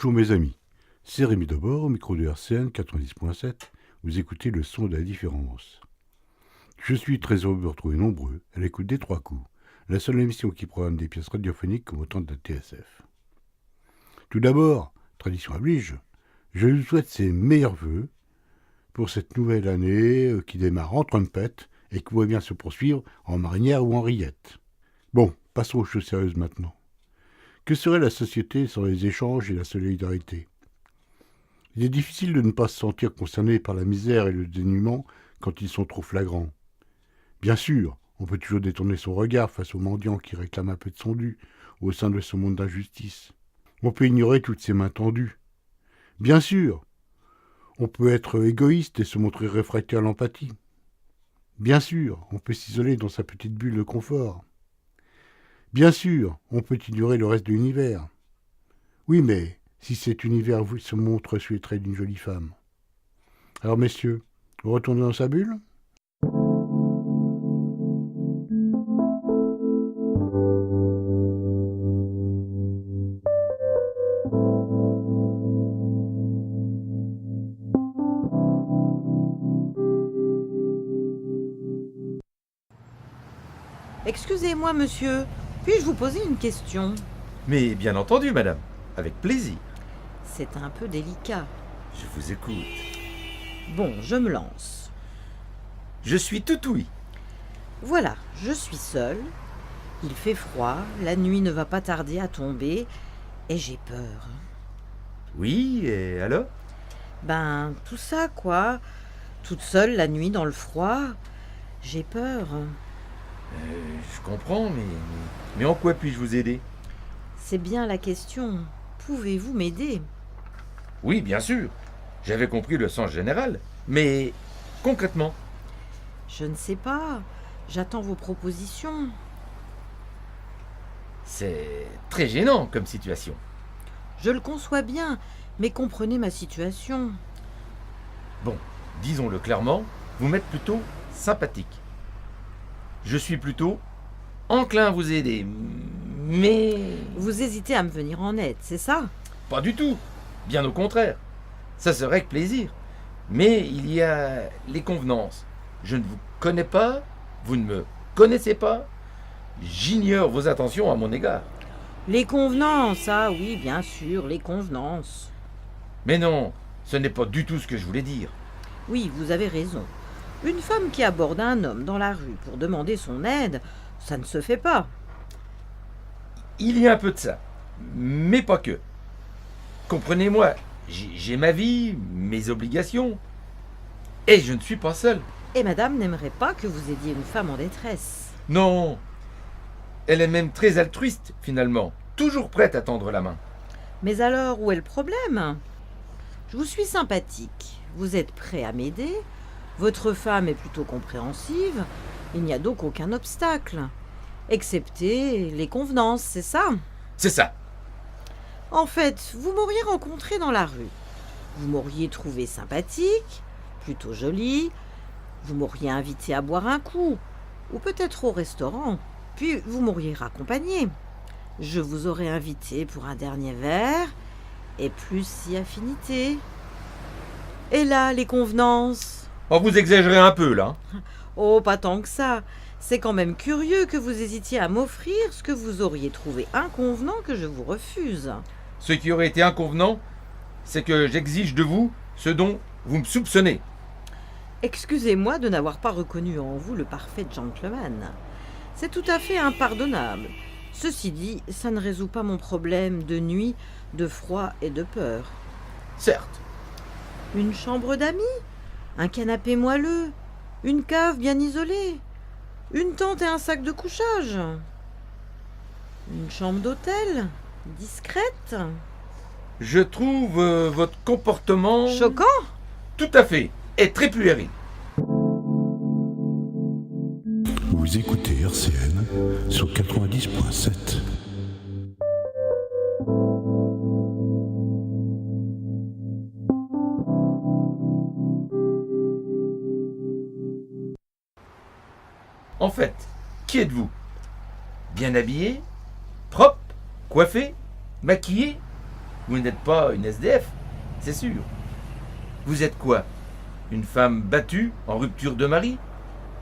Bonjour mes amis, c'est Rémi Debord, au micro de RCN 90.7, vous écoutez le son de la différence. Je suis très heureux de vous retrouver nombreux à l'écoute des Trois Coups, la seule émission qui programme des pièces radiophoniques comme au temps de la TSF. Tout d'abord, tradition oblige, je vous souhaite ses meilleurs vœux pour cette nouvelle année qui démarre en trompette et qui va bien se poursuivre en marinière ou en rillette. Bon, passons aux choses sérieuses maintenant. Que serait la société sans les échanges et la solidarité ? Il est difficile de ne pas se sentir concerné par la misère et le dénuement quand ils sont trop flagrants. Bien sûr, on peut toujours détourner son regard face aux mendiants qui réclament un peu de son dû au sein de ce monde d'injustice. On peut ignorer toutes ces mains tendues. Bien sûr, on peut être égoïste et se montrer réfractaire à l'empathie. Bien sûr, on peut s'isoler dans sa petite bulle de confort. Bien sûr, on peut ignorer le reste de l'univers. Oui, mais si cet univers se montre sous les traits d'une jolie femme. Alors messieurs, vous retournez dans sa bulle ? Excusez-moi, monsieur, puis-je vous poser une question ? Mais bien entendu, madame, avec plaisir. C'est un peu délicat. Je vous écoute. Bon, je me lance. Je suis tout ouïe. Voilà, je suis seule. Il fait froid, la nuit ne va pas tarder à tomber, et j'ai peur. Oui, et alors ? Ben, tout ça, quoi. Toute seule la nuit dans le froid, j'ai peur. Je comprends, mais en quoi puis-je vous aider ? C'est bien la question. Pouvez-vous m'aider ? Oui, bien sûr. J'avais compris le sens général. Mais concrètement ? Je ne sais pas. J'attends vos propositions. C'est très gênant comme situation. Je le conçois bien, mais comprenez ma situation. Bon, disons-le clairement, vous m'êtes plutôt sympathique. Je suis plutôt enclin à vous aider, mais... Vous hésitez à me venir en aide, c'est ça ? Pas du tout, bien au contraire. Ça serait avec plaisir. Mais il y a les convenances. Je ne vous connais pas, vous ne me connaissez pas. J'ignore vos intentions à mon égard. Les convenances, ah oui, bien sûr, les convenances. Mais non, ce n'est pas du tout ce que je voulais dire. Oui, vous avez raison. Une femme qui aborde un homme dans la rue pour demander son aide, ça ne se fait pas. Il y a un peu de ça, mais pas que. Comprenez-moi, j'ai ma vie, mes obligations, et je ne suis pas seul. Et madame n'aimerait pas que vous aidiez une femme en détresse. Non, elle est même très altruiste, finalement, toujours prête à tendre la main. Mais alors, où est le problème ? Je vous suis sympathique, vous êtes prêt à m'aider, votre femme est plutôt compréhensive, il n'y a donc aucun obstacle, excepté les convenances, c'est ça ? C'est ça. En fait, vous m'auriez rencontré dans la rue. Vous m'auriez trouvé sympathique, plutôt jolie. Vous m'auriez invité à boire un coup, ou peut-être au restaurant. Puis vous m'auriez raccompagné. Je vous aurais invité pour un dernier verre, et plus si affinité. Et là, les convenances ? Oh, vous exagérez un peu, là. Oh, pas tant que ça. C'est quand même curieux que vous hésitiez à m'offrir ce que vous auriez trouvé inconvenant que je vous refuse. Ce qui aurait été inconvenant, c'est que j'exige de vous ce dont vous me soupçonnez. Excusez-moi de n'avoir pas reconnu en vous le parfait gentleman. C'est tout à fait impardonnable. Ceci dit, ça ne résout pas mon problème de nuit, de froid et de peur. Certes. Une chambre d'amis ? Un canapé moelleux ? Une cave bien isolée ? Une tente et un sac de couchage ? Une chambre d'hôtel ? Discrète ? Je trouve votre comportement... Choquant ? Tout à fait, et très puéril. Vous écoutez RCN sur 90.7. En fait, qui êtes-vous ? Bien habillé ? Propre ? Coiffé ? Maquillé ? Vous n'êtes pas une SDF, c'est sûr. Vous êtes quoi? Une femme battue, en rupture de mari?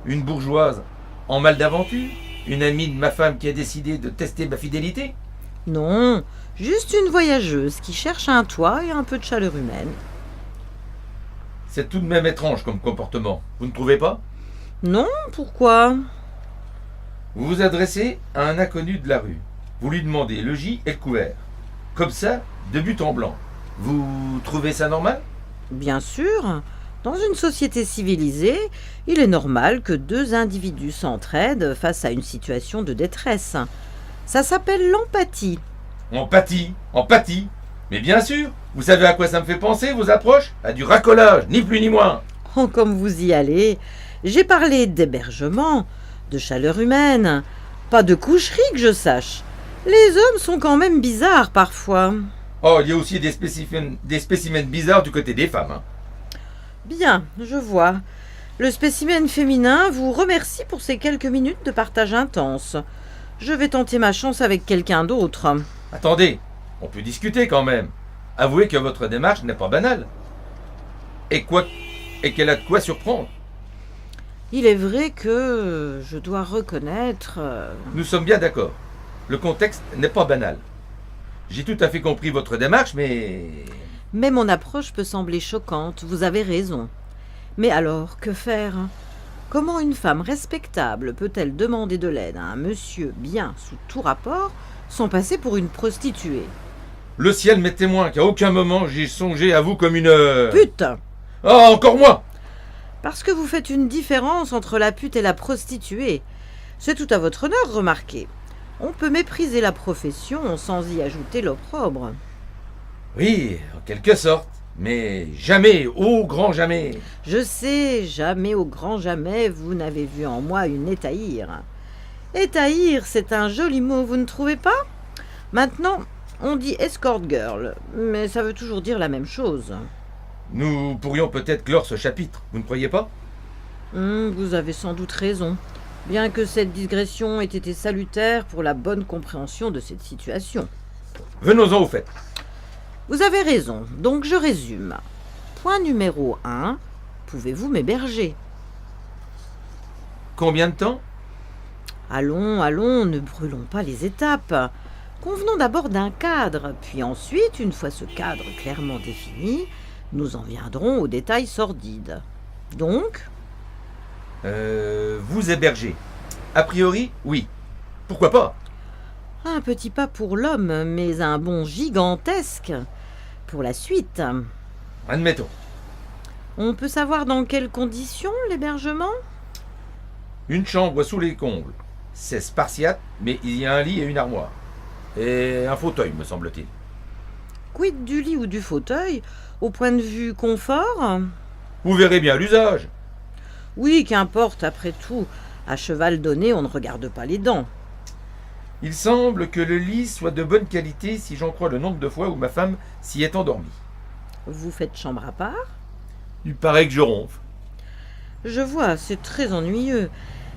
Une bourgeoise, en mal d'aventure? Une amie de ma femme qui a décidé de tester ma fidélité? Non, juste une voyageuse qui cherche un toit et un peu de chaleur humaine. C'est tout de même étrange comme comportement, vous ne trouvez pas? Non, pourquoi? Vous vous adressez à un inconnu de la rue. Vous lui demandez le gîte et le couvert. Comme ça, de but en blanc. Vous trouvez ça normal? Bien sûr, dans une société civilisée, il est normal que deux individus s'entraident face à une situation de détresse. Ça s'appelle l'empathie. Empathie. Mais bien sûr, vous savez à quoi ça me fait penser, vos approches? À du racolage, ni plus ni moins. Oh, comme vous y allez. J'ai parlé d'hébergement, de chaleur humaine, pas de coucherie que je sache. Les hommes sont quand même bizarres parfois. Oh, il y a aussi des spécimens bizarres du côté des femmes. Hein. Bien, je vois. Le spécimen féminin vous remercie pour ces quelques minutes de partage intense. Je vais tenter ma chance avec quelqu'un d'autre. Attendez, on peut discuter quand même. Avouez que votre démarche n'est pas banale. Et qu'elle a de quoi surprendre. Il est vrai que je dois reconnaître... Nous sommes bien d'accord. Le contexte n'est pas banal. J'ai tout à fait compris votre démarche, Mais mon approche peut sembler choquante, vous avez raison. Mais alors, que faire? Comment une femme respectable peut-elle demander de l'aide à un monsieur bien sous tout rapport sans passer pour une prostituée? Le ciel m'est témoin qu'à aucun moment j'ai songé à vous comme une... Pute! Ah, encore moins! Parce que vous faites une différence entre la pute et la prostituée. C'est tout à votre honneur, remarquez. On peut mépriser la profession sans y ajouter l'opprobre. Oui, en quelque sorte. Mais jamais, au grand jamais. Je sais, jamais au grand jamais, vous n'avez vu en moi une étaïre. Étaïre, c'est un joli mot, vous ne trouvez pas? Maintenant, on dit escort girl, mais ça veut toujours dire la même chose. Nous pourrions peut-être clore ce chapitre, vous ne croyez pas? Vous avez sans doute raison. Bien que cette digression ait été salutaire pour la bonne compréhension de cette situation. Venons-en au fait. Vous avez raison, donc je résume. Point numéro 1, pouvez-vous m'héberger? Combien de temps? Allons, ne brûlons pas les étapes. Convenons d'abord d'un cadre, puis ensuite, une fois ce cadre clairement défini, nous en viendrons aux détails sordides. Donc, vous héberger. A priori, oui. Pourquoi pas? un petit pas pour l'homme, mais un bond gigantesque pour la suite. Admettons. On peut savoir dans quelles conditions l'hébergement? Une chambre sous les combles. C'est spartiate, mais il y a un lit et une armoire. Et un fauteuil, me semble-t-il. Quid du lit ou du fauteuil, au point de vue confort? Vous verrez bien l'usage. Oui, qu'importe, après tout. À cheval donné, on ne regarde pas les dents. Il semble que le lit soit de bonne qualité si j'en crois le nombre de fois où ma femme s'y est endormie. Vous faites chambre à part? Il paraît que je ronfle. Je vois, c'est très ennuyeux.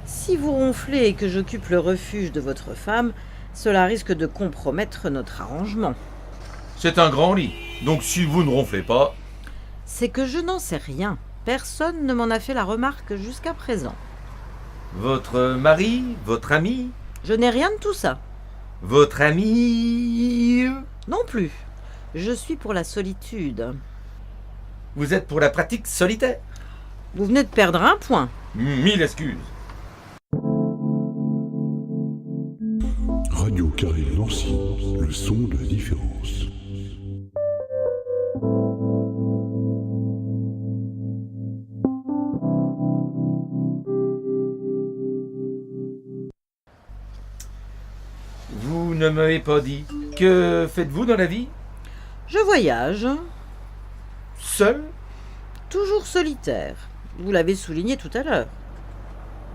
Si vous ronflez et que j'occupe le refuge de votre femme, cela risque de compromettre notre arrangement. C'est un grand lit, donc si vous ne ronflez pas... C'est que je n'en sais rien. Personne ne m'en a fait la remarque jusqu'à présent. Votre mari, votre ami, Je n'ai rien de tout ça. votre ami... Non plus. Je suis pour la solitude. Vous êtes pour la pratique solitaire. Vous venez de perdre un point. 1000 excuses. Radio Carré Nancy, le son de la différence. Vous ne m'avez pas dit. Que faites-vous dans la vie? Je voyage. Seul? Toujours solitaire. Vous l'avez souligné tout à l'heure.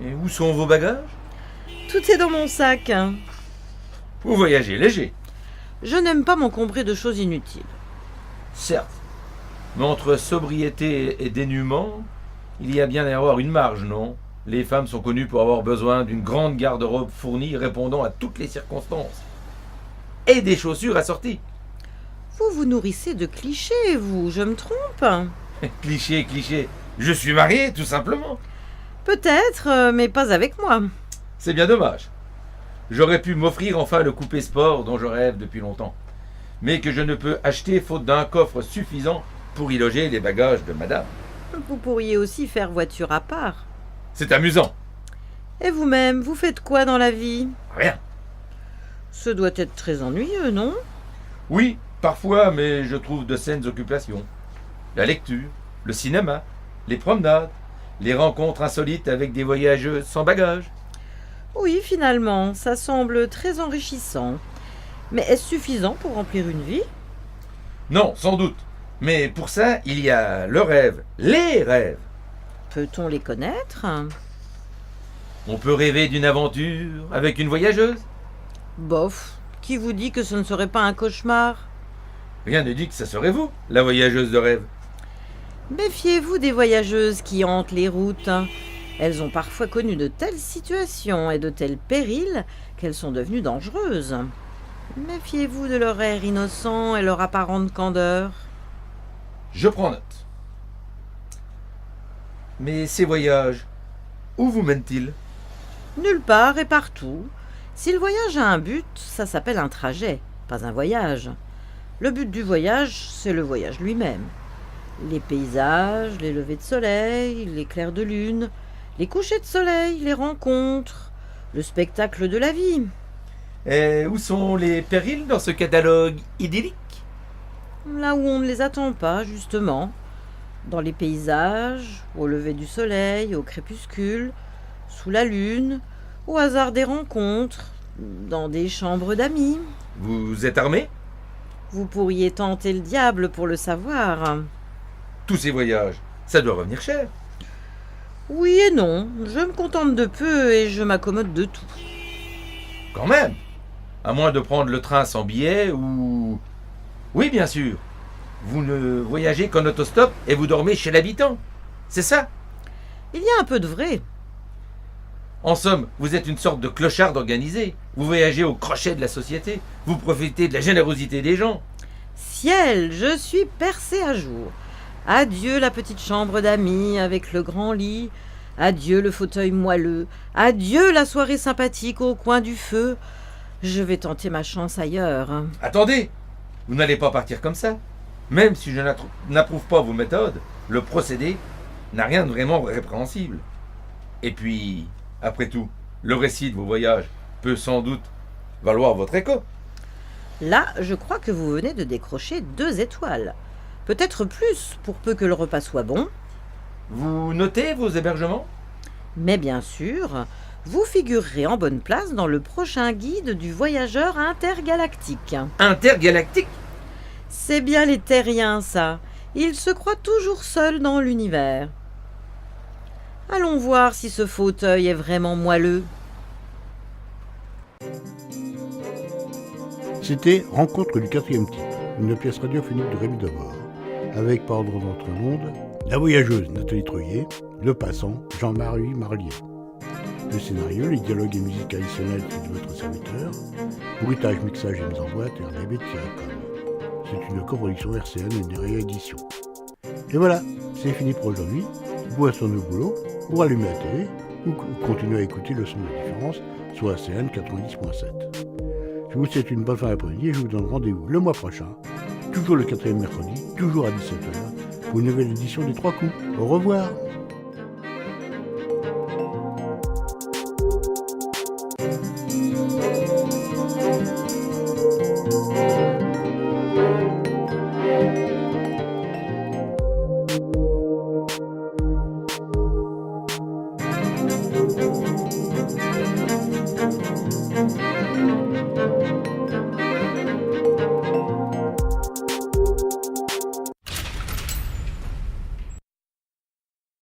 Et où sont vos bagages? Tout est dans mon sac. Vous voyagez léger. Je n'aime pas m'encombrer de choses inutiles. Certes. Mais entre sobriété et dénuement, il y a bien à y avoir une marge, non? Les femmes sont connues pour avoir besoin d'une grande garde-robe fournie répondant à toutes les circonstances. Et des chaussures assorties. Vous vous nourrissez de clichés, vous, je me trompe? Cliché, cliché. Je suis marié, tout simplement. Peut-être, mais pas avec moi. C'est bien dommage. J'aurais pu m'offrir enfin le coupé sport dont je rêve depuis longtemps, mais que je ne peux acheter faute d'un coffre suffisant pour y loger les bagages de madame. Vous pourriez aussi faire voiture à part. C'est amusant. Et vous-même, vous faites quoi dans la vie? Rien. Ce doit être très ennuyeux, non? Oui, parfois, mais je trouve de saines occupations. La lecture, le cinéma, les promenades, les rencontres insolites avec des voyageuses sans bagages. Oui, finalement, ça semble très enrichissant. Mais est-ce suffisant pour remplir une vie? Non, sans doute. Mais pour ça, il y a le rêve, les rêves. Peut-on les connaître? On peut rêver d'une aventure avec une voyageuse. Bof, qui vous dit que ce ne serait pas un cauchemar? Rien ne dit que ce serait vous, la voyageuse de rêve. Méfiez-vous des voyageuses qui hantent les routes. Elles ont parfois connu de telles situations et de tels périls qu'elles sont devenues dangereuses. Méfiez-vous de leur air innocent et leur apparente candeur. Je prends note. Mais ces voyages, où vous mènent-ils? Nulle part et partout. Si le voyage a un but, ça s'appelle un trajet, pas un voyage. Le but du voyage, c'est le voyage lui-même. Les paysages, les levées de soleil, les clairs de lune, les couchers de soleil, les rencontres, le spectacle de la vie. Et où sont les périls dans ce catalogue idyllique? Là où on ne les attend pas, justement. Dans les paysages, au lever du soleil, au crépuscule, sous la lune, au hasard des rencontres, dans des chambres d'amis. Vous êtes armé? Vous pourriez tenter le diable pour le savoir. Tous ces voyages, ça doit revenir cher. Oui et non, je me contente de peu et je m'accommode de tout. Quand même. À moins de prendre le train sans billet ou... Oui, bien sûr. Vous ne voyagez qu'en autostop et vous dormez chez l'habitant. C'est ça? Il y a un peu de vrai. En somme, vous êtes une sorte de clochard organisé. Vous voyagez au crochet de la société. Vous profitez de la générosité des gens. Ciel, je suis percée à jour. Adieu la petite chambre d'amis avec le grand lit. Adieu le fauteuil moelleux. Adieu la soirée sympathique au coin du feu. Je vais tenter ma chance ailleurs. Attendez, vous n'allez pas partir comme ça. Même si je n'approuve pas vos méthodes, le procédé n'a rien de vraiment répréhensible. Et puis, après tout, le récit de vos voyages peut sans doute valoir votre écho. Là, je crois que vous venez de décrocher 2 étoiles. Peut-être plus, pour peu que le repas soit bon. Vous notez vos hébergements? Mais bien sûr, vous figurerez en bonne place dans le prochain guide du voyageur intergalactique. Intergalactique? C'est bien les terriens, ça. Ils se croient toujours seuls dans l'univers. Allons voir si ce fauteuil est vraiment moelleux. C'était Rencontre du quatrième type, une pièce radiophonique de Rémi Debord, avec par ordre d'entre monde, la voyageuse Nathalie Treuillet, le passant Jean-Marie Marlier. Le scénario, les dialogues et musique additionnels sont de votre serviteur, bruitage, mixage et mise en boîte RDB-com. C'est une coproduction RCN et une réédition. Et voilà, c'est fini pour aujourd'hui. Vous restez au boulot, ou allumez la télé, ou continuez à écouter le son de la différence sur RCN 90.7. Je vous souhaite une bonne fin d'après-midi et je vous donne rendez-vous le mois prochain, toujours le 4e mercredi, toujours à 17h, pour une nouvelle édition des 3 coups. Au revoir!